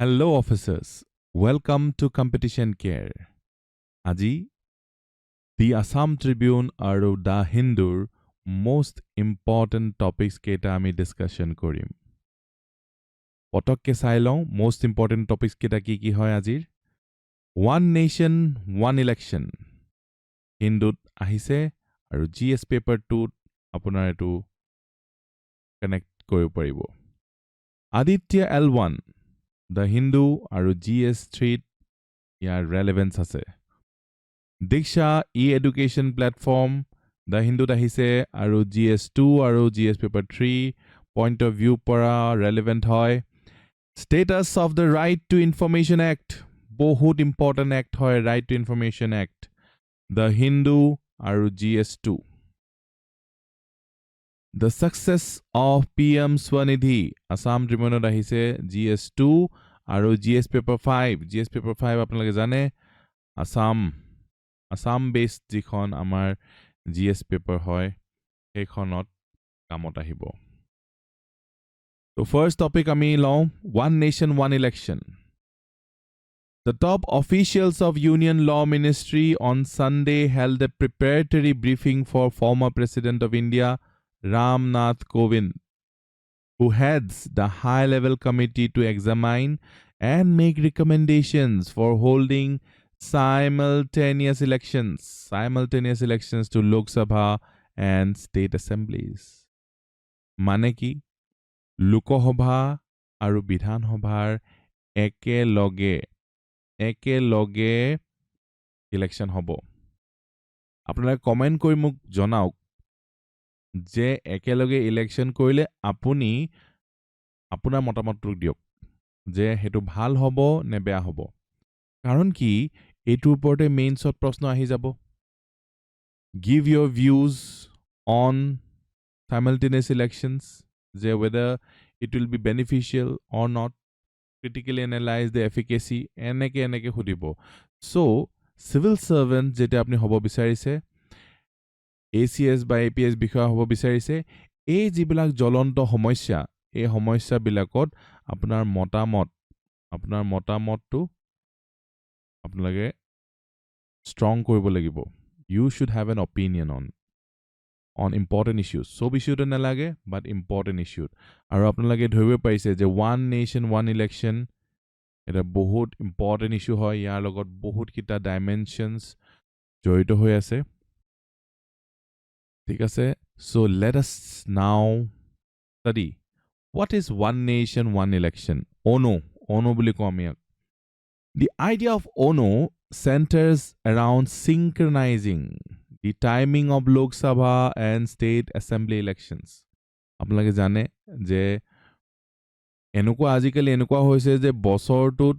Hello officers, welcome to Competition Care. Aji, the Assam Tribune aru the Hindur most important topics keta ami discussion korim. Potokke sailong most important topics keta ki hoy ajir? One nation, one election. Hindut ahise aru GS paper 2 apunar etu connect koribo paribo. Aditya L1 The Hindu aru GS3 year relevance আছে Diksha e-education platform The Hindu আহিছে আৰু GS2 আৰু GS paper 3 point of view পৰা relevant হয় Status of the Right to Information Act বহুত important act হয় Right to Information Act The Hindu আৰু GS2 The success of PM Svanidhi Assam Tribune আহিছে GS2 আৰু GS paper 5 GS paper 5 আপোনালোকে জানে Assam based যিখন আমাৰ GS paper হয় সেইখনত কামত আহিব So first topic আমি লওঁ One Nation One Election The top officials of Union Law Ministry on Sunday held a preparatory briefing for former President of India Ram Nath Kovind who heads the high-level committee to examine and make recommendations for holding simultaneous elections to Lok Sabha and state assemblies. Mane ki Lok Sabha aru Bidhan Sabhar একেলগে election hobo. আপোনালোকে comment কৰি মোক জনাওক যে একেলগে election কৰিলে আপুনি আপোনাৰ মতামতটো দিয়ক যে হেতু ভাল হ'ব নে বেয়া হ'ব কাৰণ কি এটো ওপৰতে মেইনছত প্ৰশ্ন আহি যাব Give your views on simultaneous elections যে whether it will be beneficial or not critically analyze the efficacy এনেকে খুদিব so civil servant যেটা আপনি হ'ব বিচাৰিছে ACS বা APS বিষয় হ'ব বিচাৰিছে এই যিবিলাক জ্বলন্ত সমস্যা এই সমস্যা বিলাকত আপোনাৰ মতামতটো আপোনালোকে strong কৰিব লাগিব you should have an opinion on important issues so issue to নালাগে but important issue আৰু আপোনালোকে ধৰিব পাৰিছে যে one nation one election এটা বহুত important issue হয় ইয়াৰ লগত বহুত কিটা dimensions জড়িত হৈ আছে ঠিক আছে so let us now study what is one nation one election ono বুলি কওঁ আমি The idea of ono centers around synchronizing the timing of Lok Sabha and state assembly elections. আপোনালোকে জানে যে আজিকালি এনেকুৱা হৈছে যে বছৰটোত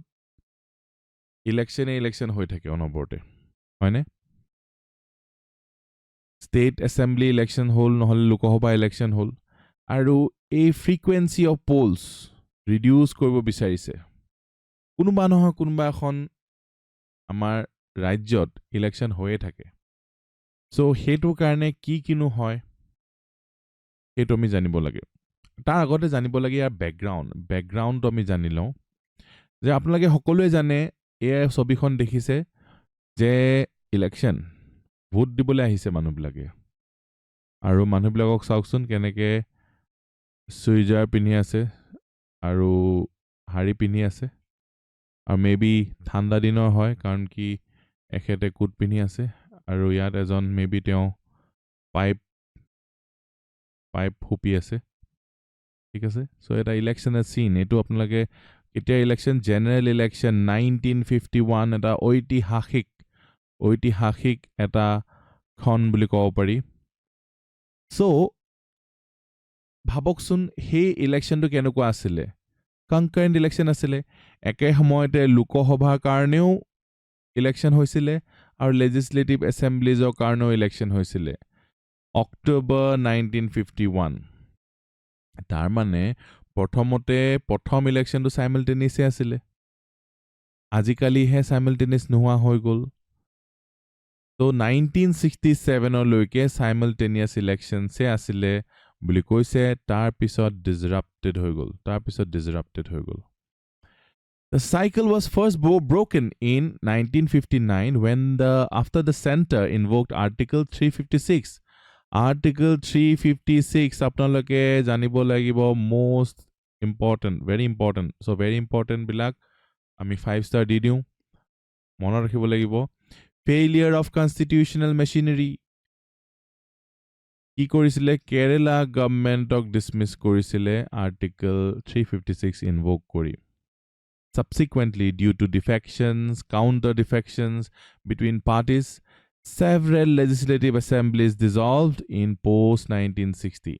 ইলেকশন হৈ থাকে অনবৰতে হয়নে state assembly election হল নহলে লোকসভা election হল আৰু এই frequency of polls reduce কৰিব বিচাৰিছে কোনোবা নহয় কোনোবা এখন আমাৰ ৰাজ্যত ইলেকশন হৈয়ে থাকে সো হেতু কাৰণে কি কিনো হয় হেতু আমি জানিব লাগে তাৰ আগতে জানিব লাগে ইয়াৰ বেকগ্ৰাউণ্ড আমি জানি লওঁ যে আপোনালোকে সকলোৱে জানে এই ছবিখন দেখিছে যে ইলেকশন ভোট দিবলৈ আহিছে মানুহবিলাকে আৰু মানুহবিলাকক চাওকচোন কেনেকে সুইজাৰ পিন্ধি আছে আৰু হাৰি পিন্ধি আছে আৰু মেবি ঠাণ্ডা দিনৰ হয় কাৰণ কি এখেতে কোট পিন্ধি আছে আৰু ইয়াত এজন মেবি তেওঁ পাইপ হুপি আছে ঠিক আছে সো এটা ইলেকশনৰ সিন এটো আপোনালোকে কেতিয়া ইলেকশন জেনাৰেল ইলেকশন 1951 এটা ঐতিহাসিক এটা খন বুলি ক'ব পাৰি সো ভাবকচোন সেই ইলেকশনটো কেনেকুৱা আছিল concurrent election আছিলে একে সময়তে লোকসভাৰ কাৰণেও ইলেকশন হৈছিল আৰু legislative assembliesৰ কাৰণেও ইলেকশন হৈছিল অক্টোবৰ 1951 তাৰ মানে প্ৰথম ইলেকশনটো simultaneous আছিল আজিকালি হে simultaneous নোহোৱা হৈ গল তো 1967 লৈকে simultaneous elections আছিল বুলি কৈছে তাৰ পিছত disrupted হৈ গল The cycle was first broken in 1959 when after the center invoked Article 356. Article 356 আপোনালোকে জানিব লাগিব most important, very important. So very important বিলাক আমি 5 star দি দিওঁ মনত ৰাখিব লাগিব failure of constitutional machinery কি কৰিছিলে কেৰালা গভৰ্ণমেণ্টক ডিসমিস কৰিছিলে Article 356 invoke কৰি Subsequently, due to defections, counter defections between parties, several legislative assemblies dissolved in post 1960.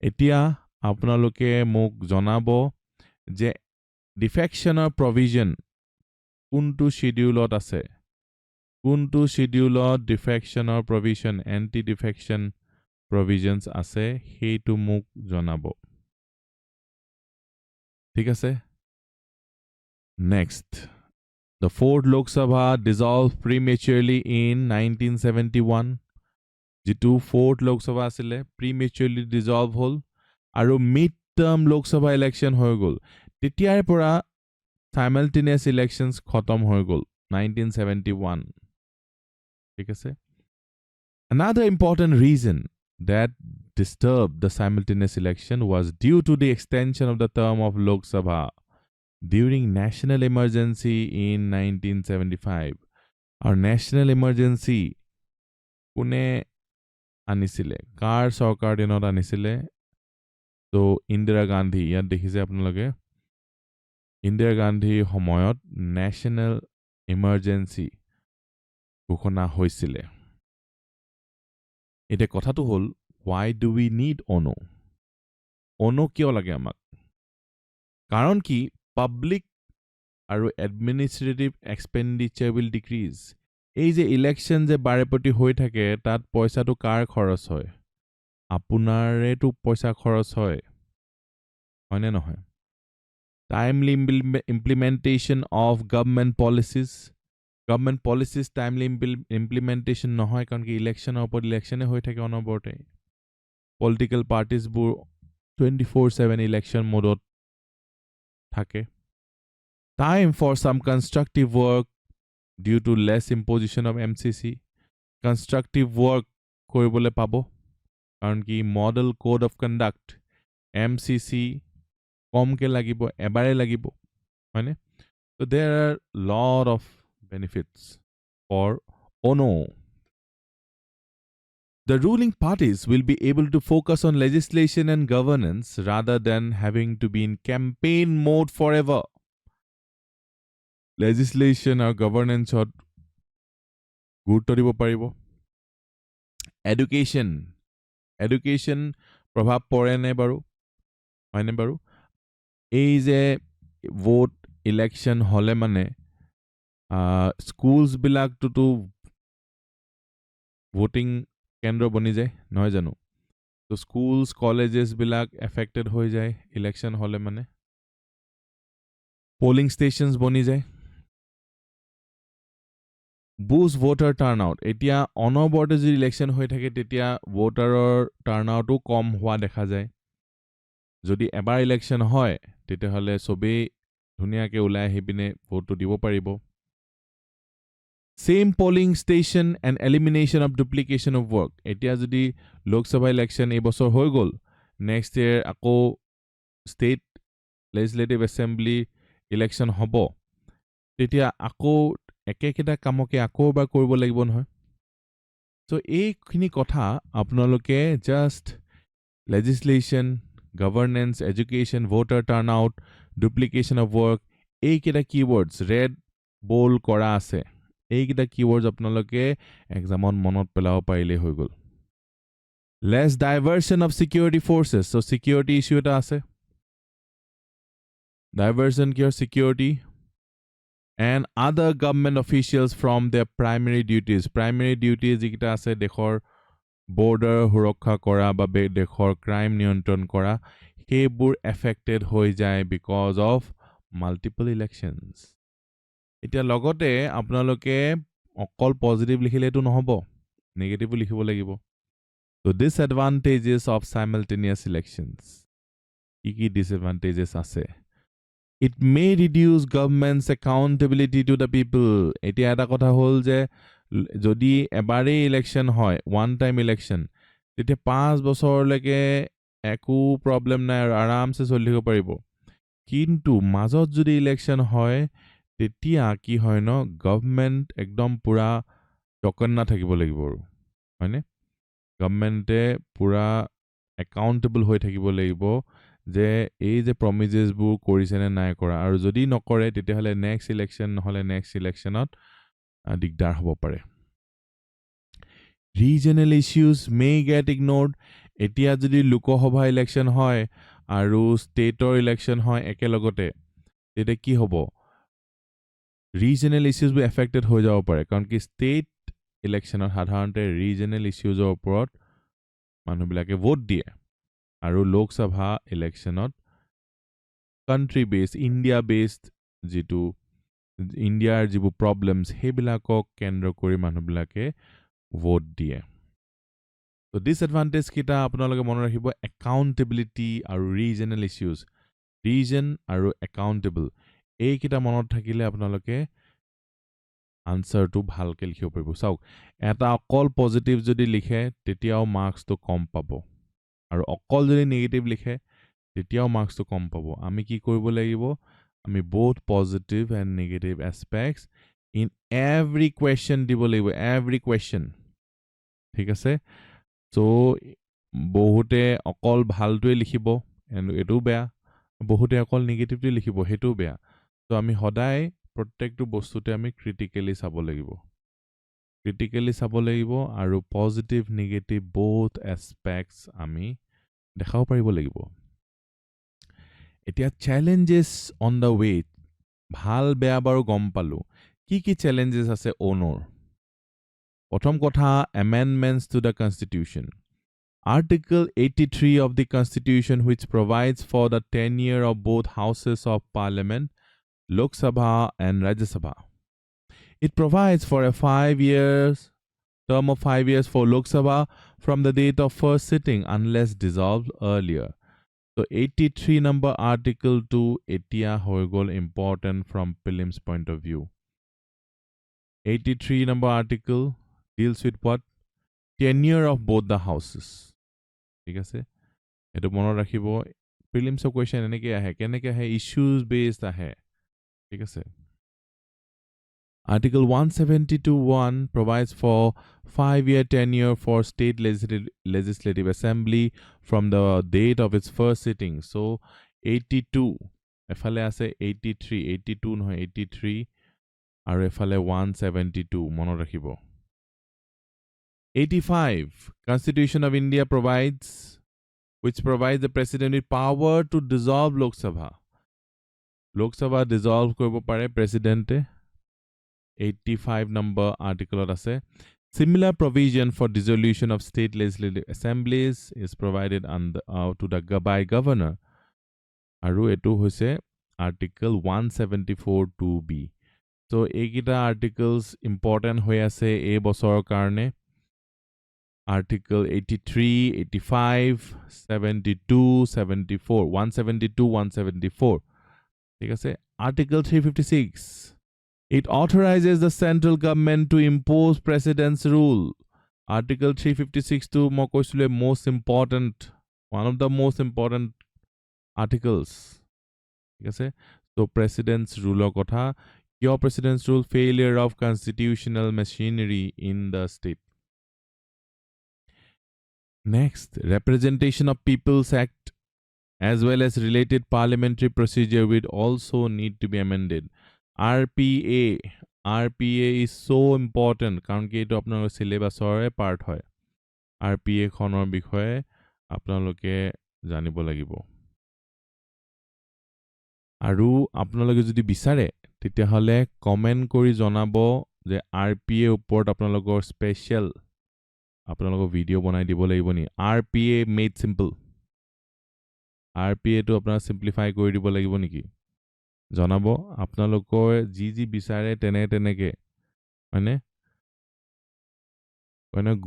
Etia apnaloke mok jonabo je defectioner provision kuntu schedulot ase. Kuntu schedulot defectioner provision, anti-defection provisions ase, heitu mok jonabo. Thik ase? Next, the fourth Lok Sabha dissolved prematurely in 1971. Jitu fourth Lok Sabha asile prematurely dissolve hol aru mid-term Lok Sabha election hoy gol. Tetiare pora simultaneous elections khotom hoy gol 1971. Thik ase? Another important reason that disturbed the simultaneous election was due to the extension of the term of Lok Sabha during national emergency in 1975. Our national emergency kune anisile kar sarkar dinot anisile to Indira Gandhi yat dekhise apnaloke Indira Gandhi homoyot national emergency ঘোষণা হৈছিলে এটা কথাটো হল why do we need ono ono কিয় লাগে আমাক কাৰণ কি public আৰু administrative expenditure will decrease. এই যে election যে বাৰেপতি হৈ থাকে তাত পইচাটো কাৰ খৰচ হয় আপোনাৰেটো পইচা খৰচ হয় হয়নে নহয় timely implementation of government policies timely implementation নহয় কাৰণ কি election ওপৰত election হৈ থাকে অনবৰতে political parties বোৰ 24/7 election mode থাকে time for some constructive work due to less imposition of MCC constructive work koribole pabo karon ki model code of conduct MCC kom ke lagibo ebare lagibo hoine so there are lot of benefits for ono the ruling parties will be able to focus on legislation and governance rather than having to be in campaign mode forever legislation or governance or গুৰুত্ব দিব পাৰিব education প্ৰভাৱ পৰে নে বাৰু হয়নে বাৰু এই যে ভোট ইলেকশন হলে মানে স্কুলস বিলাকটো ভোটিং কেন্দ্ৰ বনি যায় নহয় জানো তো স্কুলস কলেজেস বিলাক এফেক্টেড হৈ যায় ইলেকশন হলে মানে পোলিং স্টেশনস বনি যায় boost voter turnout etia অনবৰতে যদি ইলেকশন হৈ থাকে তেতিয়া ভোটাৰৰ টাৰ্নআউটও কম হোৱা দেখা যায় যদি এবাৰ ইলেকশন হয় তেতিয়া হলে সবে ধুনিয়াকে ওলাই আহিবিনে ভোটটো দিব পাৰিব same polling station and elimination of duplication of work etia যদি লোকসভা ইলেকশন এই বছৰ হৈ গল next year আকৌ state legislative assembly election হ'ব তেতিয়া আকৌ একেকেটা কামকে আকৌ এবাৰ কৰিব লাগিব নহয় সো এইখিনি কথা আপোনালোকে just legislation governance education voter turnout duplication of work এইকেটা keywords red bold কৰা আছে এইকেটা keywords আপোনালোকে এক্সামত মনত পেলাব পাৰিলে হৈ গল less diversion of security forces so security issue এটা আছে diversion কিয় security and other government officials from their primary duties যেটা আছে দেশৰ border সুৰক্ষা কৰা বা দেশৰ crime নিয়ন্ত্ৰণ কৰা সেইবোৰ affected হৈ যায় because of multiple elections এতিয়া লগতে আপোনালোকে অকল পজিটিভ লিখিলেতো নহব নেগেটিভ লিখিব লাগিব so disadvantages of simultaneous elections কি disadvantages আছে It may reduce government's accountability to the people. এতিয়া এটা কথা হ'ল যে যদি এবাৰেই ইলেকশ্যন হয়, ওৱান টাইম ইলেকশ্যন, তেতিয়া 5 বছৰলৈকে একো প্ৰব্লেম নাই আৰু আৰামছে চলি থাকিব পাৰিব। কিন্তু মাজত যদি ইলেকশ্যন হয়, তেতিয়া কি হয় ন, গভৰ্ণমেণ্ট একদম পুৰা চকন্না থাকিব লাগিব আৰু, হয়নে? গভৰ্ণমেণ্টে পুৰা একাউণ্টেবল হৈ থাকিব লাগিব যে এই যে প্ৰমিজেছবোৰ কৰিছেনে নাই কৰা, আৰু যদি নকৰে তেতিয়াহ'লে নেক্সট ইলেকশ্যন নহ'লে নেক্সট ইলেকশ্যনত দিগদাৰ হ'ব পাৰে। Regional issues may get ignored. এতিয়া যদি লোকসভা ইলেকশ্যন হয় আৰু ষ্টেটৰ ইলেকশ্যন হয় একেলগতে, তেতিয়া কি হ'ব? ৰিজনেল ইছ্যুজবোৰ এফেক্টেড হৈ যাব পাৰে, কাৰণ কি ষ্টেট ইলেকশ্যনত সাধাৰণতে ৰিজনেল ইছ্যুজৰ ওপৰত মানুহবিলাকে ভোট দিয়ে, আৰু লোকসভা ইলেকশ্যনত কাণ্ট্ৰি বেছড, ইণ্ডিয়া বেছড যিটো ইণ্ডিয়াৰ যিবোৰ প্ৰব্লেমছ সেইবিলাকক কেন্দ্ৰ কৰি মানুহবিলাকে ভোট দিয়ে। তো ডিছএডভান্টেজ কেইটা আপোনালোকে মনত ৰাখিব, একাউণ্টেবিলিটি আৰু ৰিজনেল ইছ্যুজ। ৰিজন আৰু একাউণ্টেবল এইকেইটা মনত থাকিলে আপোনালোকে আনচাৰটো ভালকৈ লিখিব পাৰিব। চাওক, এটা অকল পজিটিভ যদি লিখে তেতিয়াও মাৰ্কছটো কম পাব, আৰু অকল যদি নিগেটিভ লিখে তেতিয়াও মাৰ্কছটো কম পাব। আমি কি কৰিব লাগিব? আমি both positive and negative aspects in every question দিব লাগিব, every question, ঠিক আছে? চ' বহুতে অকল ভালটোৱে লিখিব, এইটোও বেয়া, বহুতে অকল নিগেটিভটোৱে লিখিব, সেইটোও বেয়া। ত' আমি সদায় প্ৰত্যেকটো বস্তুতে আমি ক্ৰিটিকেলি চাব লাগিব, আৰু পজিটিভ নিগেটিভ both aspects আমি দেখাব পাৰিব লাগিব। এতিয়া চেলেঞ্জেছ অন দ্য ৱে, ভাল বেয়া বাৰু গম পালোঁ, কি কি চেলেঞ্জেছ আছে অ'নৰ? প্ৰথম কথা, amendments to the constitution. Article 83 of the Constitution, which provides for the tenure of both houses of Parliament, Lok Sabha and Rajya Sabha. It provides for a 5 years term of 5 years for Lok Sabha from the date of first sitting unless dissolved earlier. So 83 number article to etia hoy gol important from prelims point of view. 83 number article deals with what? Tenure of both the houses. ঠিক আছে, এটো মনত ৰাখিব। Prelims question এনেকৈ আহে, কেনেকৈ আহে? Issues based আহে, ঠিক আছে। Article 172(1) provides for 5-year tenure for state legislative assembly from the date of its first sitting. So 82 এফালে আছে 83, 82 নহয় 83, আৰু এফালে 172 মনত ৰাখিব। 85 Constitution of India which provides the president with power to dissolve Lok Sabha. Lok Sabha dissolve কৰিব পাৰে president. 85 number article আছে. Similar provision for dissolution of state legislative assemblies is provided to the by governor. আৰু এটো হৈছে article 174(2)(b). So এইকেইটা articles important হৈ আছে এই বছৰৰ কাৰণে। Article 83, 85, 72, 74, 172, 174. ঠিক আছে। Article 356. It authorizes the central government to impose president's rule. Article 356 to মই কৈছিলো most important, one of the most important articles. ঠিক আছে। So president's rule কথা, your president's rule, failure of constitutional machinery in the state. Next, Representation of People's Act as well as related parliamentary procedure will also need to be amended. RPA is so important কাৰণ কি এইটো আপোনালোকৰ সিলেবাছৰে part হয়। RPA খনৰ বিষয়ে আপোনালোকে জানিব লাগিব। আৰু আপোনালোকে যদি বিচাৰে তেতিয়াহ'লে কমেন্ট কৰি জনাব যে RPA ওপৰত আপোনালোকৰ স্পেশাল আপোনালোকৰ ভিডিঅ' বনাই দিব লাগিব নি? RPA made simple, RPA টো আপোনাক সিম্পলিফাই কৰি দিব লাগিব নেকি? জনাব। আপোনালোকৰ যি বিচাৰে তেনেকে, হয়নে?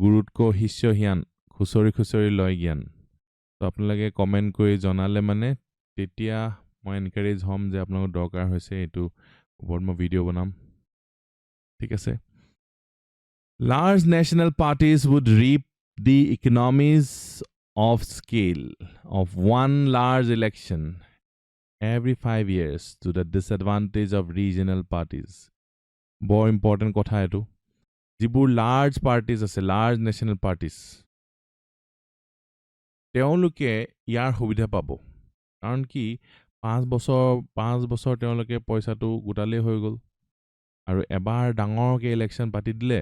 গুৰুতকৈ শিষ্য জ্ঞান, খুচৰি লয় জ্ঞান। তো আপোনালোকে কমেন্ট কৰি জনালে মানে তেতিয়া মই এনকাৰেজ হ'ম যে আপোনালোকৰ দৰকাৰ হৈছে এইটো ওপৰত মই ভিডিঅ' বনাম ঠিক আছে large national parties would reap the economies of scale of one large election every 5 years to the disadvantage of regional parties বৰ ইম্পৰ্টেণ্ট কথা এইটো যিবোৰ লাৰ্জ পাৰ্টিজ আছে লাৰ্জ নেশ্যনেল পাৰ্টিজ তেওঁলোকে ইয়াৰ সুবিধা পাব কাৰণ কি 5 বছৰ তেওঁলোকে পইচাটো গোটালেই হৈ গ'ল আৰু এবাৰ ডাঙৰকৈ ইলেকশ্যন পাতি দিলে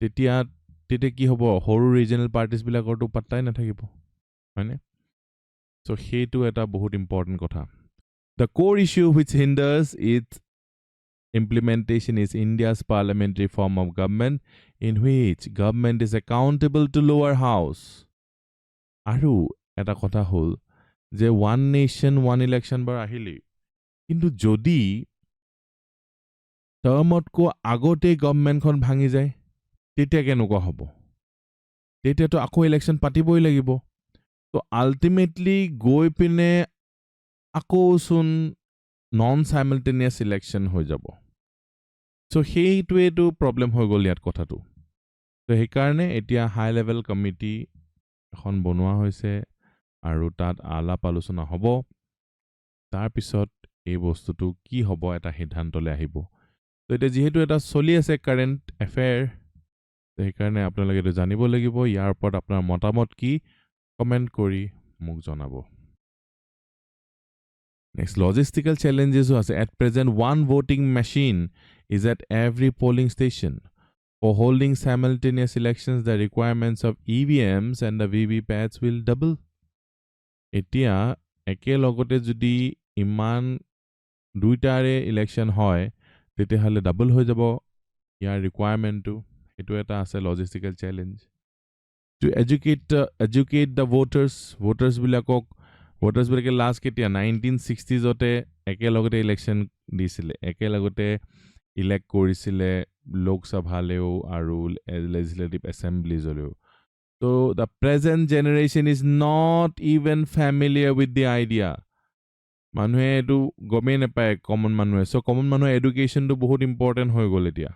তেতিয়া কি হ'ব সৰু ৰিজনেল পাৰ্টিজবিলাকৰতো পাত্তাই নাথাকিব হয়নে চ' সেইটো এটা বহুত ইম্পৰ্টেণ্ট কথা the core issue which hinders its implementation is India's parliamentary form of government in which government is accountable to lower house. আৰু এটা কথা হ'ল যে one nation one election bar আহিলি কিন্তু যদি টাৰ্মতকো আগতে গভৰ্ণমেণ্টখন ভাঙি যায় তেতিয়া কেনেকুৱা হ'ব তেতিয়াতো আকৌ ইলেকশ্যন পাতিবই লাগিব তো আল্টিমেটলি গৈ পিনে আকৌ চোন নন সাইমালটেনিয়াছ ইলেকশ্যন হৈ যাব চ' সেইটোৱেইটো প্ৰব্লেম হৈ গ'ল ইয়াত কথাটো তো সেইকাৰণে এতিয়া হাই লেভেল কমিটি এখন বনোৱা হৈছে আৰু তাত আলাপ আলোচনা হ'ব তাৰপিছত এই বস্তুটো কি হ'ব এটা সিদ্ধান্তলৈ আহিব তো এতিয়া যিহেতু এটা চলি আছে কাৰেণ্ট এফেয়াৰ সেইকাৰণে আপোনালোকে এইটো জানিব লাগিব ইয়াৰ ওপৰত আপোনাৰ মতামত কি কমেণ্ট কৰি মোক জনাব নেক্সট লজিষ্টিকেল চেলেঞ্জেছো আছে at present one voting machine is at every polling station. For holding simultaneous elections, the requirements of EVMs and the VVPATs will double. এতিয়া একেলগতে যদি ইমান দুইটাৰে ইলেকশ্যন হয় তেতিয়াহ'লে ডাবল হৈ যাব ইয়াৰ ৰিকুৱাৰমেণ্টটো এইটো এটা আছে logistical challenge to educate the ভোটাৰ্ছবিলাকে লাষ্ট কেতিয়া 1960sতে একেলগতে ইলেকশ্যন দিছিলে একেলগতে ইলেক্ট কৰিছিলে লোকসভালেও আৰু লেজিসলেটিভ এছেম্বলিজলেও তো the present generation is not even familiar with the idea মানুহে এইটো গমেই নাপায় কমন মানুহে চ' কমন মানুহৰ এডুকেশ্যনটো বহুত ইম্পৰ্টেণ্ট হৈ গ'ল এতিয়া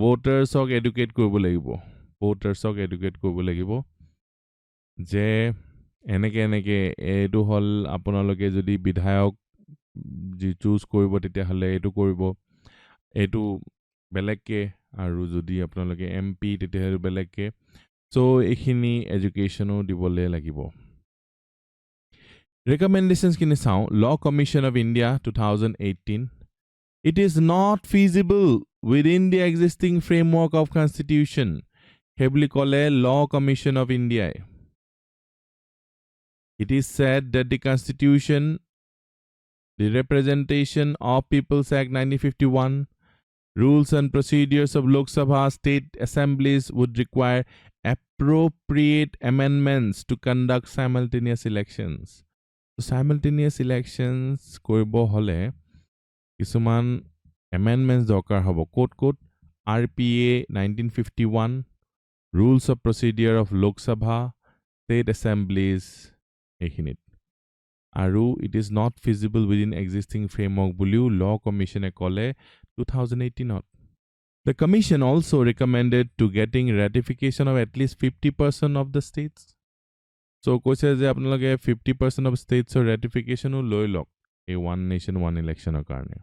ভোটাৰ্ছক এডুকেট কৰিব লাগিব যে এনেকে এইটো হ'ল আপোনালোকে যদি বিধায়ক যি চুজ কৰিব তেতিয়াহ'লে এইটো কৰিব এইটো বেলেগকৈ আৰু যদি আপোনালোকে MP তেতিয়াহ'লে বেলেগকৈ চ' এইখিনি এডুকেশ্যনো দিবলৈ লাগিব ৰেকমেণ্ডেশ্যনছখিনি চাওঁ ল commission of India 2018 It is not feasible within the existing framework of constitution সেইবুলি ক'লে Law Commission of India It is said that the constitution the Representation of People's Act 1951 rules and procedures of Lok Sabha state assemblies would require appropriate amendments to conduct simultaneous elections so simultaneous elections কৰিব হলে কিছুমান amendments দৰকাৰ হ'ব ক'ত RPA 1951 rules of procedure of Lok Sabha state assemblies এইখিনিত আৰু it is not feasible within existing framework বুলিও law commission ক'লে 2018ত The commission also recommended to getting ratification of at least 50% of the states so কৈছে যে আপোনালোকে 50% of states ratificationও লৈ লওক এই one nation one election কাৰণে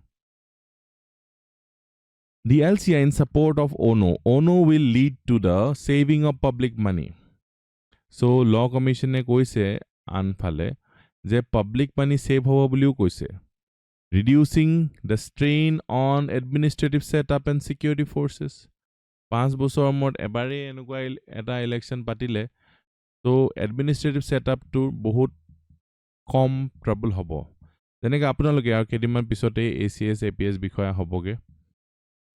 The LCI in support of ONO will lead to the saving of public money so law commission কৈছে আনফালে যে পাব্লিক মানি সেভ হ'ব বুলিও কৈছে reducing the strain on administrative setup and security forces 5 বছৰৰ মূৰত এবাৰে এনেকুৱা এটা ইলেকশ্যন পাতিলে তো এডমিনিষ্ট্ৰেটিভ সেটআপটো বহুত কম ট্ৰাবল হ'ব যেনেকৈ আপোনালোকে আৰু কেইদিনমান পিছতে ACS APS বিষয়া হ'বগে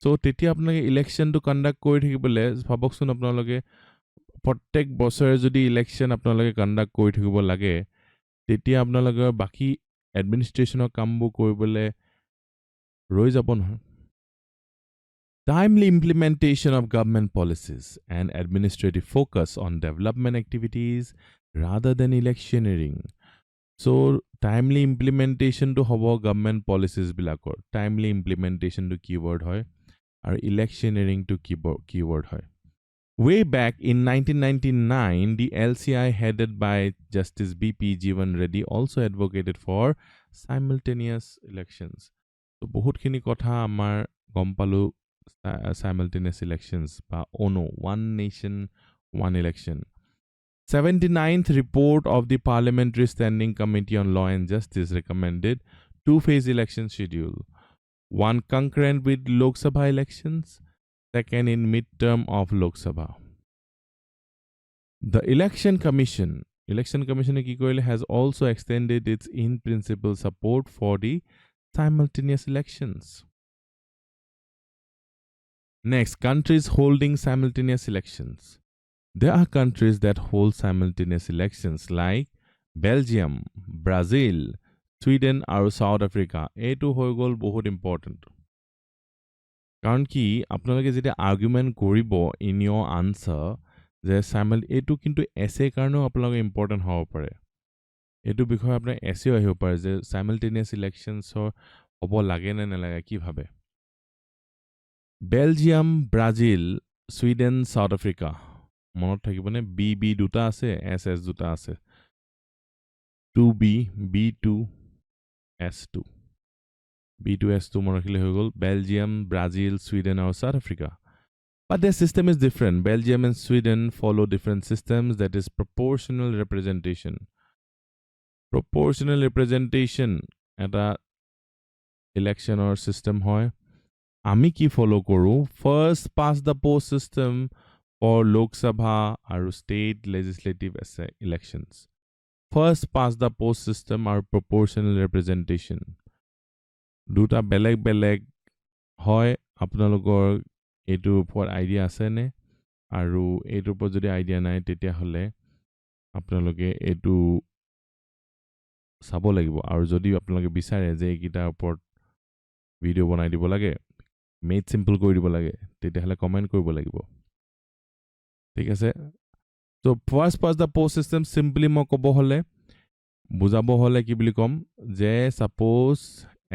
চ' তেতিয়া আপোনালোকে ইলেকশ্যনটো কণ্ডাক্ট কৰি থাকিবলৈ ভাবকচোন আপোনালোকে প্ৰত্যেক বছৰে যদি ইলেকশ্যন আপোনালোকে কণ্ডাক্ট কৰি থাকিব লাগে তেতিয়া আপোনালোকৰ বাকি এডমিনিষ্ট্ৰেশ্যনৰ কামবোৰ কৰিবলৈ ৰৈ যাব নহয় Timely implementation of government policies and administrative focus on development activities rather than electioneering So timely implementation to hobo government policies bilakor timely implementation to keyword hoy আৰু electioneering to keyword hoy. Way back in 1999, the LCI headed by Justice BP Jeevan Reddy also advocated for simultaneous elections. So বহুত খিনি কথা আমাৰ গম পালো simultaneous elections বা ONO, One Nation, One Election. 79th report of the Parliamentary Standing Committee on Law and Justice recommended two-phase election schedule. One concurrent with Lok Sabha elections, second in midterm of Lok Sabha. The Election Commission has also extended its in-principle support for the simultaneous elections. Next, countries holding simultaneous elections. There are countries that hold simultaneous elections like Belgium, Brazil, Sweden আৰু South Africa. এইটো হৈ গ'ল বহুত important কাৰণ কি আপোনালোকে যেতিয়া argument কৰিব ইন ইয়ৰ আনচাৰ যে এইটো কিন্তু এছে কাৰণেও আপোনালোকে ইম্পৰ্টেণ্ট হ'ব পাৰে এইটো বিষয়ে আপোনাৰ এছেও আহিব পাৰে যে সাইমালটেনিয়াছ ইলেকশ্যনছৰ হ'ব লাগে নে নালাগে কি ভাবে Belgium Brazil Sweden south Africa মনত থাকিবনে বি দুটা আছে এছ দুটা আছে 2B B2 S2 B2 S2 মনত ৰাখিলে হৈ গ'ল বেলজিয়াম ব্ৰাজিল ছুইডেন আৰু south Africa but their system is different. Belgium and Sweden follow different systems, that is proportional representation. Proportional representation এটা election or system হয় আমি কি follow কৰো first past the post system for Lok Sabha আৰু state legislative elections. First past the post system আৰু proportional representation. দুটা বেলেগ বেলেগ হয় আপোনালোকৰ এইটোৰ ওপৰত আইডিয়া আছে নে আৰু এইটোৰ ওপৰত যদি আইডিয়া নাই তেতিয়া হলে আপোনালোকে এইটো চাব লাগিব আৰু যদি আপোনালোকে বিচাৰে যে এইকিটাৰ ওপৰত ভিডিও বনাই দিব লাগে মেড সিম্পল কৰি দিব লাগে তেতিয়া হলে কমেন্ট কৰিব লাগিব ঠিক আছে সো ফাৰ্স্ট পাস দা পোষ্ট সিস্টেম সিম্পলি মই ক'ব হলে বুজাব হলে কি বুলি কম যে সাপোজ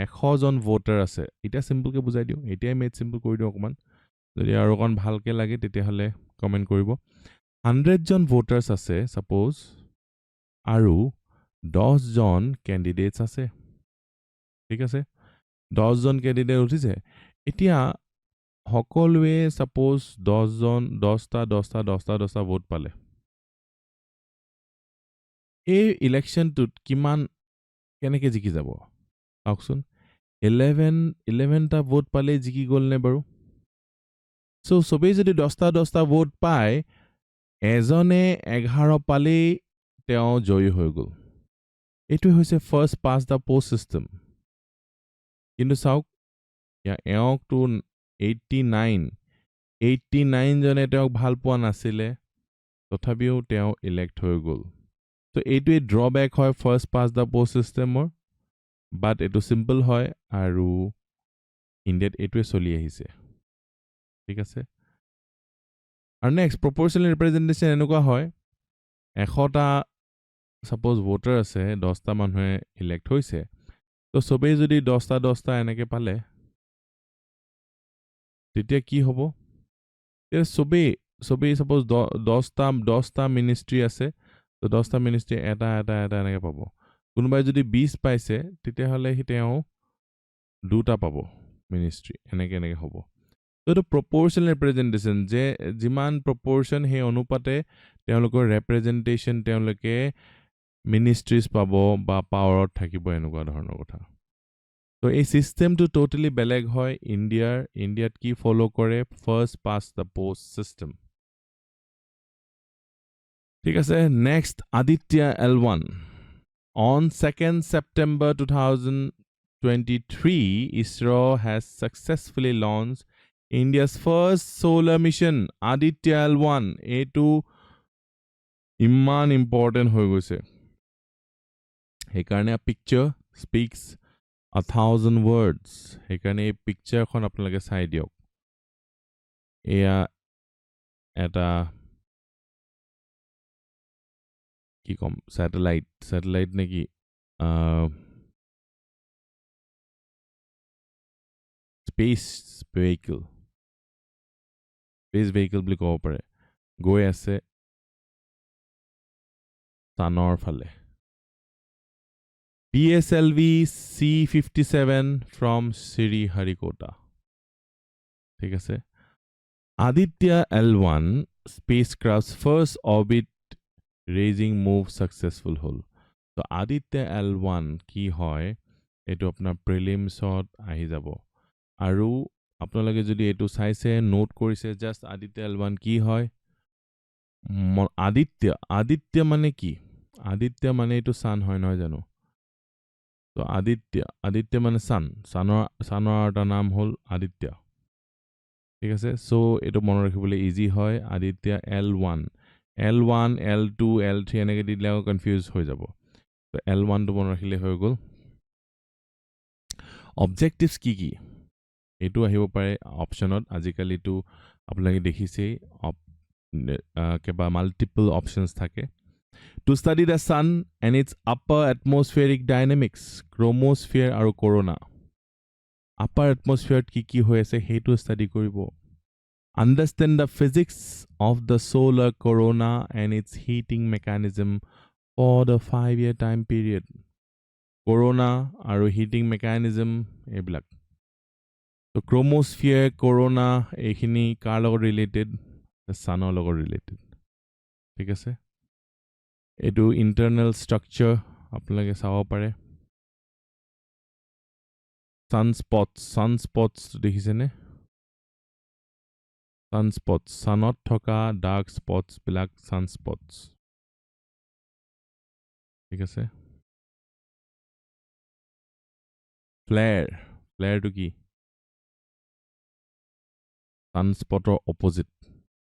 100 জন ভোটাৰ আছে এটা সিম্পলকে বুজাই দিও এটাই মেড সিম্পল কৰি দিও অকমান যদি আৰু কোন ভালকে লাগে তেতিয়া হলে কমেন্ট কৰিব 100 জন ভোটাৰছ আছে সাপোজ আৰু 10 জন ক্যান্ডিডেটস আছে ঠিক আছে 10 জন ক্যান্ডিডেট উঠিছে এতিয়া সকলোৱে সাপোজ 10 জন 10টা ভোট পালে এই ইলেকশনটোত কিমান কেনেকে জিকি যাব আকচোন 11টা ভোট পালে জিকি গল নে বাৰু সো সবেই যদি 10টা ভোট পায় এজনে 11 পালে তেওঁ জয়ী হৈ গল এটো হৈছে ফাৰ্স্ট পাস দা পোষ্ট সিস্টেম কিন্তু চাওক ইয়া এওক টু 89 জনে তেওঁক ভাল পোৱা নাছিলে তথাপিও তেওঁ ইলেক্ট হৈ গল তো এইটোৱে ড্ৰবেক হয় ফাৰ্স্ট পাস দা পোষ্ট সিস্টেমৰ বাট এটো সিম্পল হয় আৰু ইণ্ডিয়াত এইটোৱে চলি আহিছে ঠিক আছে আৰু নেক্সট প্ৰপৰ্শনাল ৰিপ্ৰেজেন্টেশন এনেকুৱা হয় 100টা সাপোজ ভোটাৰ আছে 10টা মানুহে ইলেক্ট হৈছে তো সবেই যদি 10টা এনেকে পালে তেতিয়া কি হ'ব এ সবেই সাপোজ 10টা মিনিষ্ট্ৰি আছে তো 10টা মিনিষ্ট্ৰি এটা এনেকে পাব কোনোবাই যদি 20 পাইছে তেতিয়া হলে তেওঁ দুটা পাব মিনিষ্ট্ৰি এনেকে হ'ব তো এটা proportional representation যে যিমান proportion হে অনুপাতে তেওঁলোকৰ representation তেওঁলোকে ministries পাব বা পাৱাৰত থাকিব এনেকুৱা ধৰণৰ কথা তো এই সিস্টেমটো টোটালি বেলেগ হয় ইণ্ডিয়াত কি ফলো কৰে ফাৰ্স্ট পাস দা পোষ্ট সিস্টেম ঠিক আছে next Aditya L1 on 2nd September 2023 ISRO has successfully launched India's first solar mission Aditya L1 এইটো ইমান ইম্পৰ্টেন্ট হৈ গৈছে সেইকাৰণে পিকচাৰ স্পীক্স 1000 words সেইকাৰণে এই পিকচাৰখন আপোনালোকে চাই দিয়ক এয়া এটা কি কম স্যাটেলাইট নেকি স্পেচ ভেহিকল বুলি ক'ব পাৰে গৈ আছে চানৰ ফালে PSLV C57 from Sriharikota ঠিক আছে Aditya L1 spacecraft's first orbit raising move successful হল তো Aditya L1 কি হয় এটো আপোনাৰ প্ৰিলিমছত আহি যাব আৰু আপোনালোকে যদি এটো চাইছে নোট কৰিছে জাস্ট Aditya L1 কি হয় আদিত্য মানে কি আদিত্য মানে এটো সান হয় নহয় জানো তো আদিত্য মানে সানৰ এটা নাম হল আদিত্য ঠিক আছে সো এটো মনত ৰাখিবলৈ ইজি হয় আদিত্য L1 L2 L3 এনেকৈ দিলে কনফিউজ হৈ যাব তো L1 টো মনত ৰাখিলে হৈ গল অবজেক্টিভস কি এটো আহিব পাৰে অপচনত আজিকালি তো আপোনালোকে দেখিছেই কেবা মাল্টিপল অপশনস থাকে to study the sun and its upper atmospheric dynamics chromosphere আৰু corona upper atmosphere কি হৈ আছে হেতু study কৰিব understand the physics of the solar corona and its heating mechanism for the 5-year time period corona আৰু heating mechanism এইবিলাক তো chromosphere corona এইখিনি কাৰ লগত related সানৰ লগত related ঠিক আছে এটো ইন্টাৰনাল স্ট্ৰাকচাৰ আপোনালোকে চাব পাৰে সানস্পটস দেখিছেনে সানস্পটস সানত থকা ডাৰ্ক স্পটস বিলাক সানস্পটস ঠিক আছে ফ্লেয়াৰ টো কি সানস্পটৰ অপোজিট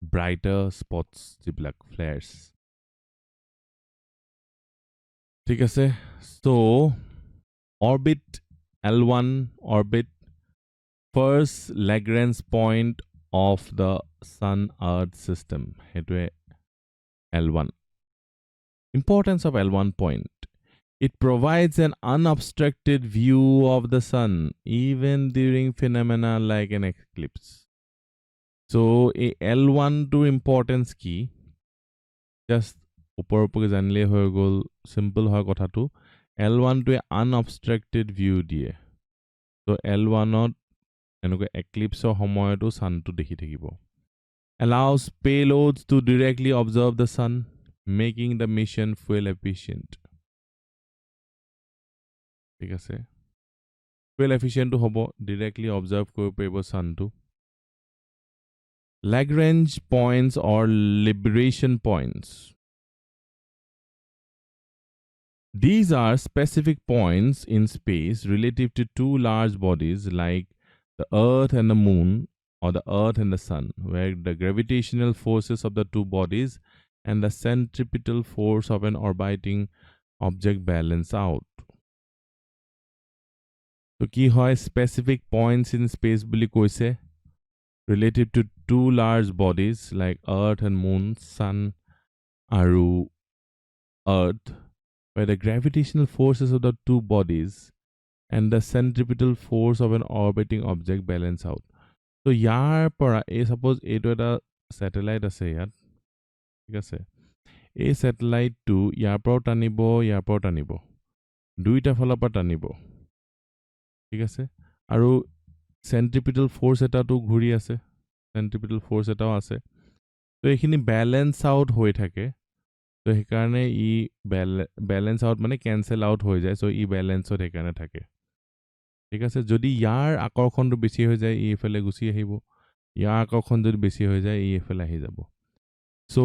ব্ৰাইটাৰ স্পটস যিবিলাক ফ্লেয়াৰ্স ঠিক আছে so orbit L1 orbit first Lagrange point of the sun earth system হেতুৱে L1 importance of L1 point it provides an unobstructed view of the sun even during phenomena like an eclipse so a L1 to importance কি just ওপৰপকে জানিলে হৈ গল simple হয় কথাটো L1 টোৱে unobstructed view দিয়ে so L1 ত এনেকৈ eclipse সময়টো sunটো দেখি থাকিব allows payloads to directly observe the sun making the mission fuel efficient ঠিক আছে fuel efficient হ'ব directly observe কৰিব পাৰিব sunটো Lagrange points or liberation points These are specific points in space relative to two large bodies like the Earth and the Moon or the Earth and the Sun, where the gravitational forces of the two bodies and the centripetal force of an orbiting object balance out. So, ki hoy specific points in space buli koise relative to two large bodies like Earth and Moon, Sun, aru Earth. Where the gravitational forces of the two bodies and the centripetal force of an orbiting object balance out. So, yar para, suppose eto eta satellite ase yat, ঠিক আছে এই satellite to yar paro tanibo, দুইটা ফলৰ পৰা টানিব ঠিক আছে আৰু centripetal force এটা তো ঘূৰি আছে centripetal force এটাও আছে তো এইখিনি balance out হৈ থাকে তো হেকাৰণে ই ব্যালেন্স আউট মানে ক্যান্সেল আউট হৈ যায় সো ই ব্যালেন্সত হেকাৰণে থাকে ঠিক আছে যদি ইয়াৰ আকৰ্ষণটো বেছি হৈ যায় ই এফালে গুচি আহিব ইয়াৰ আকৰ্ষণ যদি বেছি হৈ যায় ই এফালে আহি যাব সো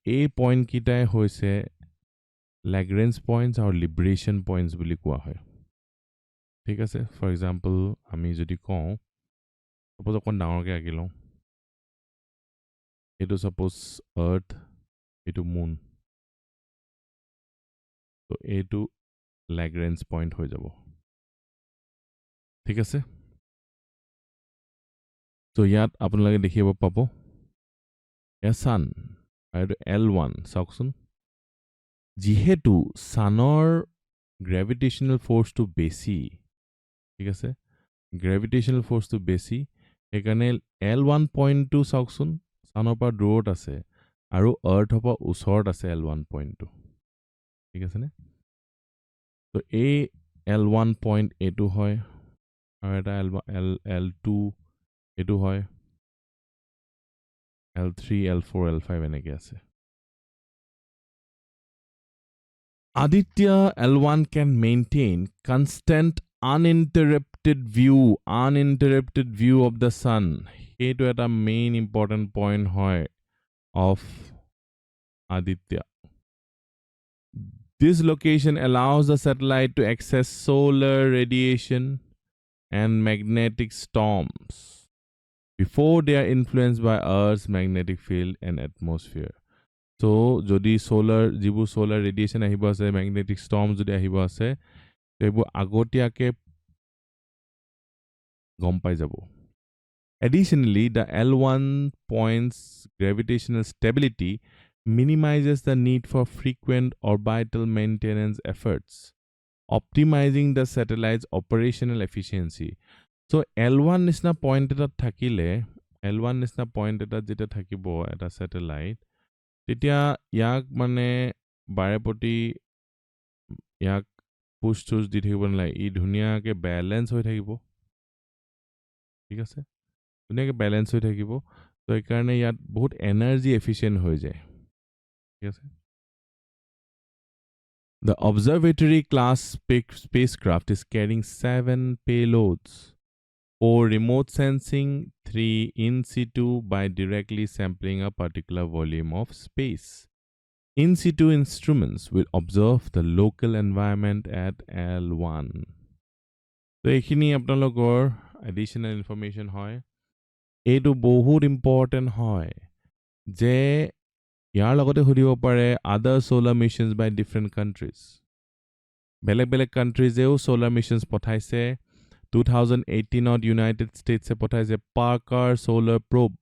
এই পইণ্ট কিটাই হৈছে ল্যাগ্রেঞ্জ পইণ্টস আৰু লিবাৰেশন পইণ্টস বুলি কোৱা হয় ঠিক আছে ফৰ এক্সাম্পল আমি যদি কওঁ সপোজ অকণ ডাঙৰকৈ আঁকি লওঁ এইটো সপোজ আৰ্থ এইটো মুন তো এইটো ল্যাগ্রেঞ্জ পইণ্ট হৈ যাব ঠিক আছে তো ইয়াত আপোনালোকে দেখিব পাব এ সান আৰু L1 চাওকচোন যিহেতু সানৰ গ্ৰেভিটেশ্যনেল ফ'ৰ্চটো বেছি, ঠিক আছে? গ্ৰেভিটেশ্যনেল ফ'ৰ্চটো বেছি, সেইকাৰণে L1 পইণ্টটো চাওকচোন, ছানৰ পৰা দূৰত আছে আৰু আৰ্থৰ পৰা ওচৰত আছে L1 পইণ্টটো, ঠিক আছেনে? তো এই L1 পইণ্ট এইটো হয়, আৰু এটা L2 এইটো হয়, L3, L4, L5 এনেকৈ আছে. Aditya L1 can maintain constant uninterrupted view of the sun. সেইটো এটা main important point হয় of Aditya. This location allows the satellite to access solar radiation and magnetic storms before they are influenced by Earth's magnetic field and atmosphere. So, যদি যিবোৰ solar radiation আহিব আছে, magnetic storm যদি আহিব আছে, সেইবোৰ আগতীয়াকে গম পাই যাব. Additionally, the L1 point's gravitational stability minimizes the need for frequent orbital maintenance efforts, optimizing the satellite's operational efficiency. So, L1 nisna point eta thakile, L1 nisna point eta jeta thakibo eta satellite, তেতিয়া ইয়াক মানে বাৰেপতি ইয়াক পুছ চুছ দি থাকিব নালাগে, ই ধুনীয়াকৈ balance হৈ থাকিব, ঠিক আছে? ধুনীয়াকৈ বেলেঞ্চ হৈ থাকিব, তো সেইকাৰণে ইয়াত বহুত এনাৰ্জি এফিচিয়েণ্ট হৈ যায়, ঠিক আছে? The observatory class spacecraft is carrying 7 payloads, 4 remote sensing, 3 in situ by directly sampling a particular volume of space. In situ instruments will observe the local environment at L1. So, এইখিনি আপোনালোকৰ additional information হয়. এইটো বহুত important হয় যে ইয়াৰ লগতে সুধিব পাৰে other solar missions by different countries. বেলেগ countries-এও solar missions পঠাইছে. 2018ত United States-এ পঠাইছে Parker Solar Probe.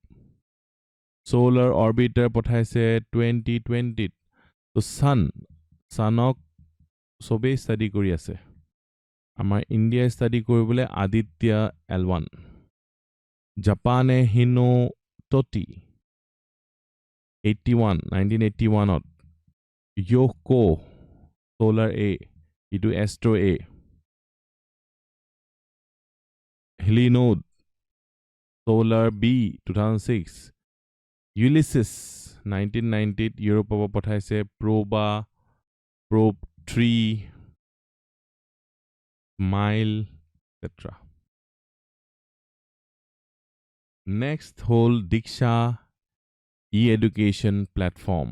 Solar Orbiter পঠাইছে 2020ত. তো Sunক সবেই ষ্টাডি কৰি আছে. আমাৰ ইণ্ডিয়া ষ্টাডি কৰিবলৈ আদিত্য L1. জাপানে হিনোটটি 1981ত. Yoko Solar A, ইটো Astro A. Helinode Solar B 2006. Ulysses 1990ত ইউৰোপৰ পৰা পঠাইছে Probe 3, Smile, etc. Next whole Diksha e-education platform.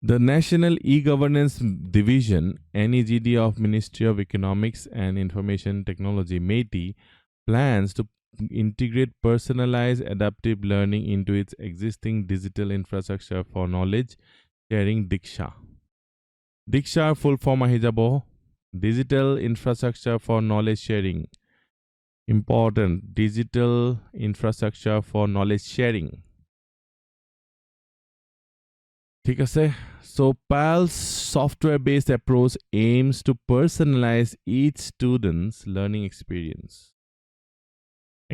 The National E-Governance Division, NEGD of Ministry of Economics and Information Technology, METI, plans to integrate personalized adaptive learning into its existing digital infrastructure for knowledge sharing Diksha. Diksha full form ahi jabo Digital Infrastructure for Knowledge Sharing. Important, digital infrastructure for knowledge sharing. ঠিক আছে? So, PAL's software-based approach aims to personalize each student's learning experience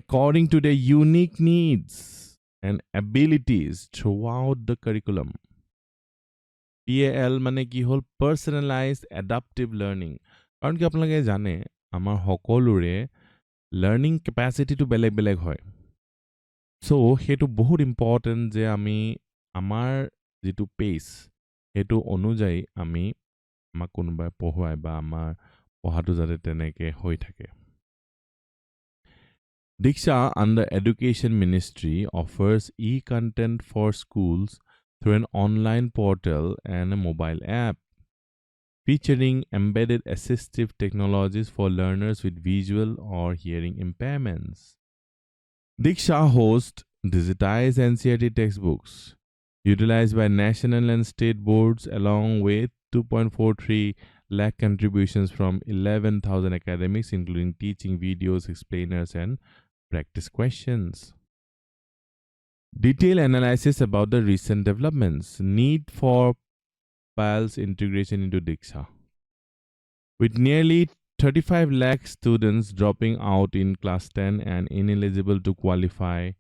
according to their unique needs and abilities throughout the curriculum. PAL মানে কি হ'ল personalized adaptive learning. কাৰণ কি আপোনালোকে জানে আমাৰ সকলোৰে learning capacity to বেলেগ হয়. So, সেইটো বহুত important যে আমি আমাৰ যিটো পেচ সেইটো অনুযায়ী আমি আমাক কোনোবাই পঢ়ুৱাই বা আমাৰ পঢ়াটো যাতে তেনেকৈ হৈ থাকে. Diksha under Education Ministry offers e-content for schools through an online portal and a mobile app featuring embedded assistive technologies for learners with visual or hearing impairments. Diksha hosts digitized NCERT textbooks utilized by national and state boards along with 2.43 lakh contributions from 11,000 academics including teaching videos, explainers and Practice questions. Detailed analysis about the recent developments. Need for PAL's integration into Diksha. With nearly 35 lakh students dropping out in class 10 and ineligible to qualify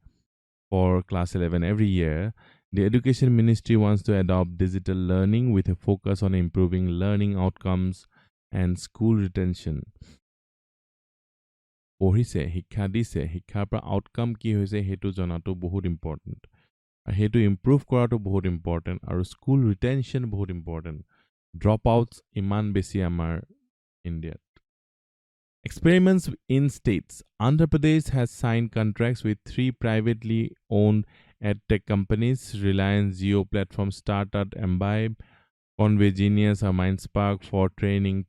for class 11 every year, the Education Ministry wants to adopt digital learning with a focus on improving learning outcomes and school retention. পঢ়িছে শিক্ষা দিছে শিক্ষাৰ পৰা outcome কি হৈছে হেতু জনাটো বহুত ইম্পৰ্টেন্ট আৰু হেতু ইমপ্ৰুভ কৰাটো বহুত ইম্পৰ্টেন্ট আৰু স্কুল ৰিটেনশন বহুত ইম্পৰ্টেন্ট ড্ৰপ আউটস ইমান বেছি আমাৰ ইণ্ডিয়াত Experiments in states. Andhra Pradesh has signed contracts with 3 privately owned edtech companies, Reliance Jio Platform Startup Imbibe, Conway Genius or Mindspark for training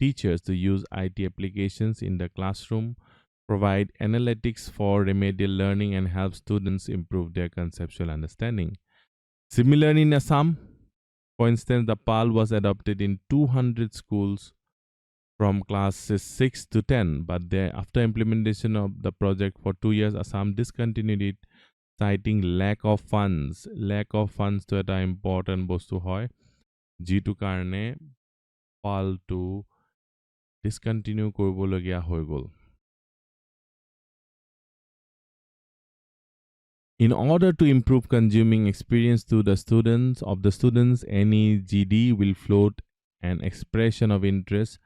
teachers to use IT applications in the classroom, provide analytics for remedial learning and help students improve their conceptual understanding. Similarly, in Assam, for instance, the PAL was adopted in 200 schools from classes 6 to 10, but after implementation of the project for 2 years, Assam discontinued it, citing lack of funds. Lack of funds to eta important bostu hoy, jitu karne PAL to discontinue koribologia hoi gol. In order to improve consuming experience to the students, any GD will float an expression of interest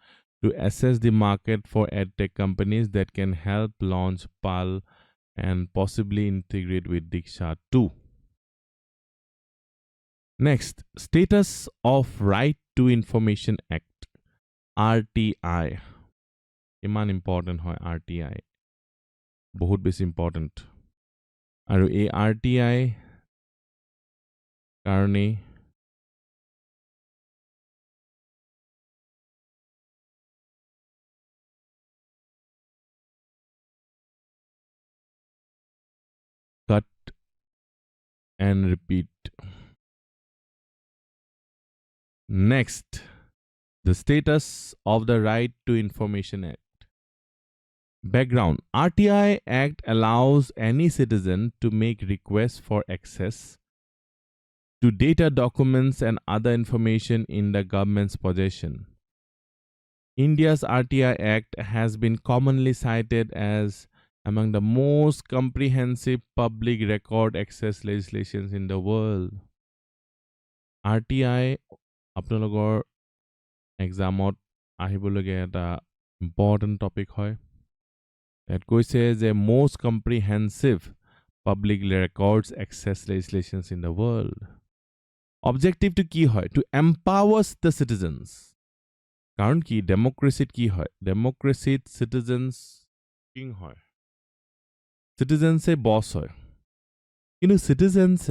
to assess the market for edtech companies that can help launch PAL and possibly integrate with Diksha too. Next, status of Right to Information Act, RTI. Iman important hoy RTI. Bahut besi important. Aru ei RTI karone cut and repeat. Next, the status of the Right to Information Act. Background. RTI Act allows any citizen to make requests for access to data, documents and other information in the government's possession. India's RTI Act has been commonly cited as among the most comprehensive public record access legislations in the world. RTI আপোনালোকৰ এক্সামত আহিবলগীয়া এটা important topic হয় It কৈছে যে most comprehensive public records access legislations in the world. Objective to কি হয়? To empower the citizens. কারণ কি ডেমোক্রেসিত কি হয়? ডেমোক্রেসিত citizens কিং হয়। Citizens বস হয়। কিন্তু citizens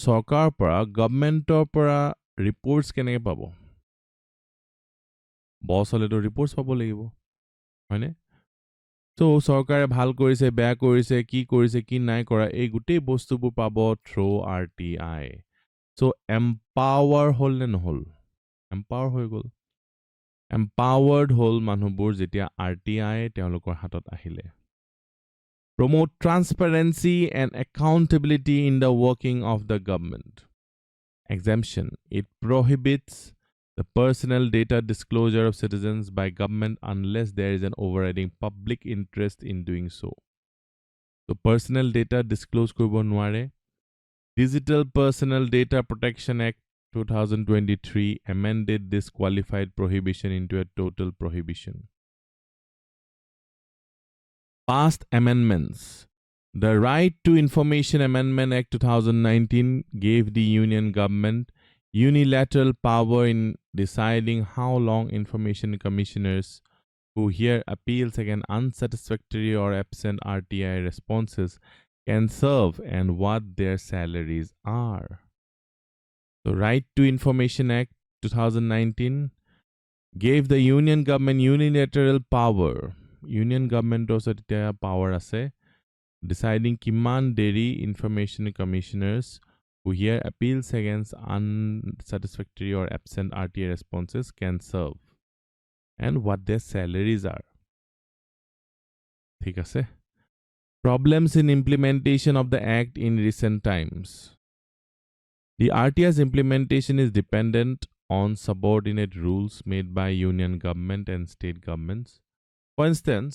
সরকার পৰা গভৰ্নমেন্টৰ পৰা ৰিপোৰ্টস কেনেকৈ পাব? বস হলেতো ৰিপোৰ্টস পাব লাগিব হয়নে তো সৰকাৰে ভাল কৰিছে বেয়া কৰিছে কি নাই কৰা এই গুটেই বস্তুবোৰ পাব থ্ৰু RTI সো এম্পাৱাৰ হল নে নহল এম্পাৱাৰ হৈ গল এম্পাৱাৰ্ড হল মানুহবোৰ যেতিয়া RTI তেওঁলোকৰ হাতত আহিলে promote transparency and accountability in the working of the government exemption it prohibits the personal data disclosure of citizens by government unless there is an overriding public interest in doing so. So personal data disclose koribo nware. Digital Personal Data Protection Act 2023 amended this qualified prohibition into a total prohibition. Past amendments. The Right to Information Amendment Act 2019 gave the union government unilateral power in deciding how long information commissioners who hear appeals against unsatisfactory or absent RTI responses can serve and what their salaries are. The Right to Information Act 2019 gave the union government unilateral power. Union government also power ase deciding kiman deri information commissioners who hear appeals against unsatisfactory or absent RTI responses can serve and what their salaries are. ঠিক আছে Problems in implementation of the act in recent times The RTI's implementation is dependent on subordinate rules made by union government and state governments. For instance,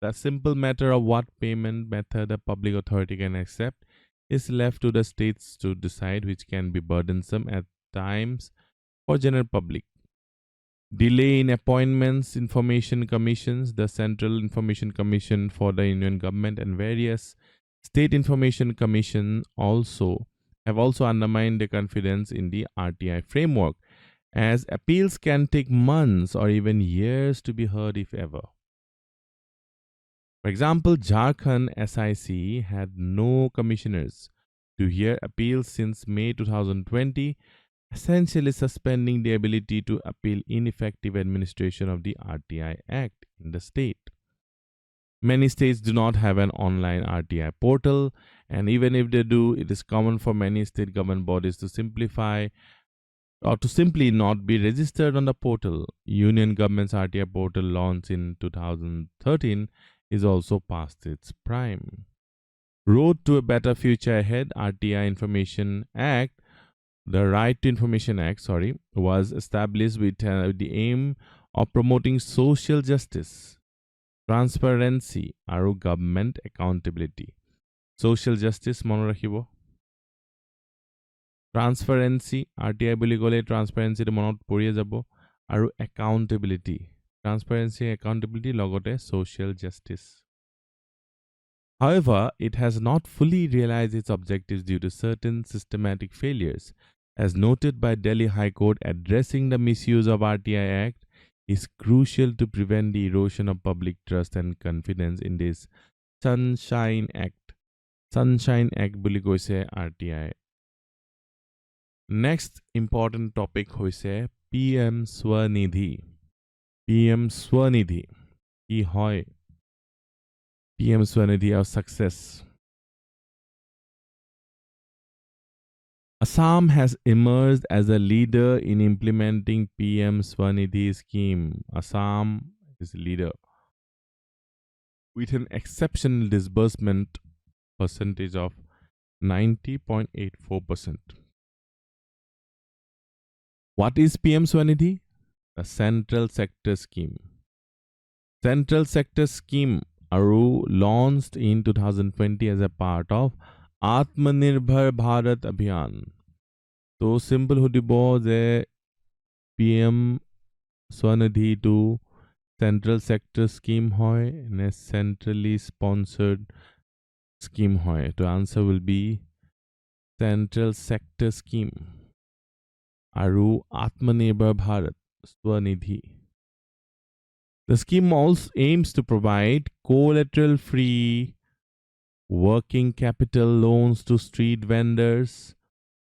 the simple matter of what payment method a public authority can accept is left to the states to decide, which can be burdensome at times for general public. Delay in appointments, information commissions, the Central Information Commission for the Union Government and various state information commission have also undermined the confidence in the RTI framework, as appeals can take months or even years to be heard if ever. For example, Jharkhand SIC had no commissioners to hear appeals since May 2020, essentially suspending the ability to appeal ineffective administration of the RTI Act in the state. Many states do not have an online RTI portal, and even if they do, it is common for many state government bodies to simplify or to simply not be registered on the portal. Union government's RTI portal launched in 2013 is also past its prime. Road to a better future ahead, RTI Information Act, the Right to Information Act, was established with the aim of promoting social justice, transparency, and government accountability. Social justice, mone rakhibo. Transparency, RTI বুলি ক'লে transparency মনত পৰিয়ে যাব আৰু accountability. Transparency, accountability লগতে social justice. However, it has not fully realized its objectives due to certain systematic failures. As noted by Delhi High Court, addressing the misuse of RTI Act is crucial to prevent the erosion of public trust and confidence in this Sunshine Act. Sunshine Act বুলি কৈছে RTI. Next important topic hoise PM Svanidhi. PM Svanidhi. Ki hoy PM Svanidhi of success. Assam has emerged as a leader in implementing PM Svanidhi scheme. Assam is a leader with an exceptional disbursement percentage of 90.84%. What is PM Svanidhi? The Central Sector Scheme. Central Sector Scheme launched in 2020 as a part of Atmanirbhar Bharat Abhiyan. So simple hudibo je PM Svanidhi to Central Sector Scheme hoy ne centrally sponsored scheme hoy. The answer will be Central Sector Scheme. Aru Atmanirbhar Bharat Svanidhi. The scheme also aims to provide collateral-free working capital loans to street vendors,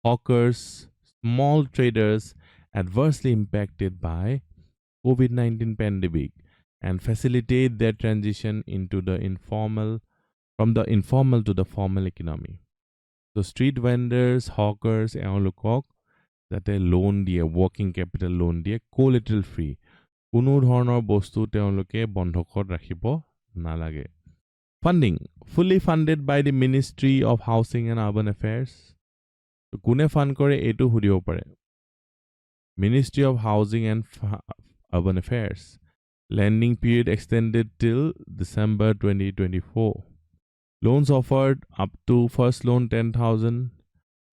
hawkers, small traders adversely impacted by COVID-19 pandemic and facilitate their transition into from the informal to the formal economy. So street vendors, hawkers, eolokok that a loan দিয়ে, working capital loan দিয়ে, collateral free. কোনো ধৰণৰ বস্তু তেওঁলোকে বন্ধকত ৰাখিব নালাগে. Funding, fully funded by the Ministry of Housing and Urban Affairs. কোনে ফান্ড কৰে এইটো সুধিব পাৰে. Ministry of Housing and Urban Affairs. Lending period extended till December 2024. Loans offered up to first loan 10,000,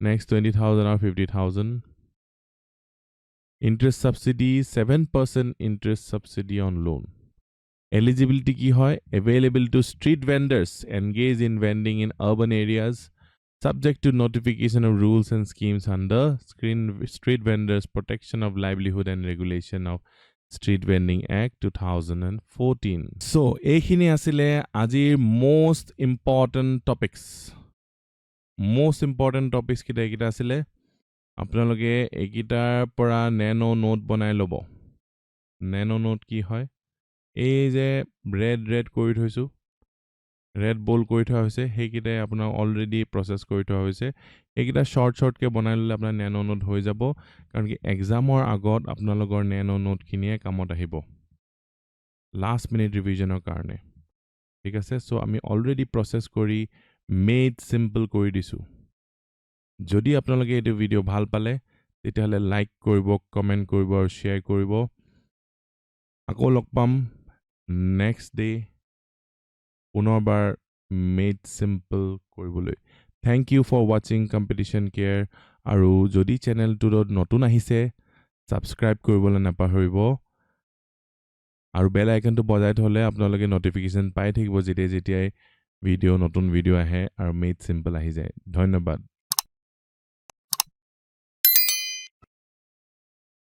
next 20,000 or 50,000. Interest subsidy, 7% interest subsidy on loan. Eligibility ki hoy? Available to street vendors engaged in vending in urban areas, subject to notification of rules and schemes under Street Vendors Protection of Livelihood and Regulation of Street Vending Act 2014. So, ekhini asile ajir most important topics. Most important topics kita ekita asile. আপোনালোকে একিটাৰ পৰা nano note বনাই ল'ব. Nano note কি হয়? এই যে red কৰি থৈছো, ৰেড বল কৰি থোৱা হৈছে, সেইকেইটাই আপোনাৰ অলৰেডি প্ৰচেছ কৰি থোৱা হৈছে. এইকেইটা শ্বৰ্টকৈ বনাই ল'লে আপোনাৰ নেনো নোট হৈ যাব, কাৰণ কি এক্সামৰ আগত আপোনালোকৰ নেনো নোটখিনিয়ে কামত আহিব লাষ্ট মিনিট ৰিভিজনৰ কাৰণে. ঠিক আছে সো আমি অলৰেডি প্ৰসেস কৰি মেড সিম্পল কৰি দিছো যদি আপোনালোকে এই ভিডিও ভাল পালে তেতিয়াহলে লাইক কৰিব কমেন্ট কৰিব আৰু শেয়াৰ কৰিব আকৌ লগ পাম নেক্সট ডে পুনৰবাৰ মেড সিম্পল কৰিবলৈ thank you for watching competition care আৰু যদি চেনেলটোত নতুন আহিছে সাবস্ক্ৰাইব কৰিবলৈ নাপাহৰিব আৰু বেল আইকনটো বজাই থলে আপোনালোকে নটিফিকেশন পাই থাকিব যেতিয়াই ভিডিও নতুন ভিডিও আহে আৰু মেড সিম্পল আহি যায় ধন্যবাদ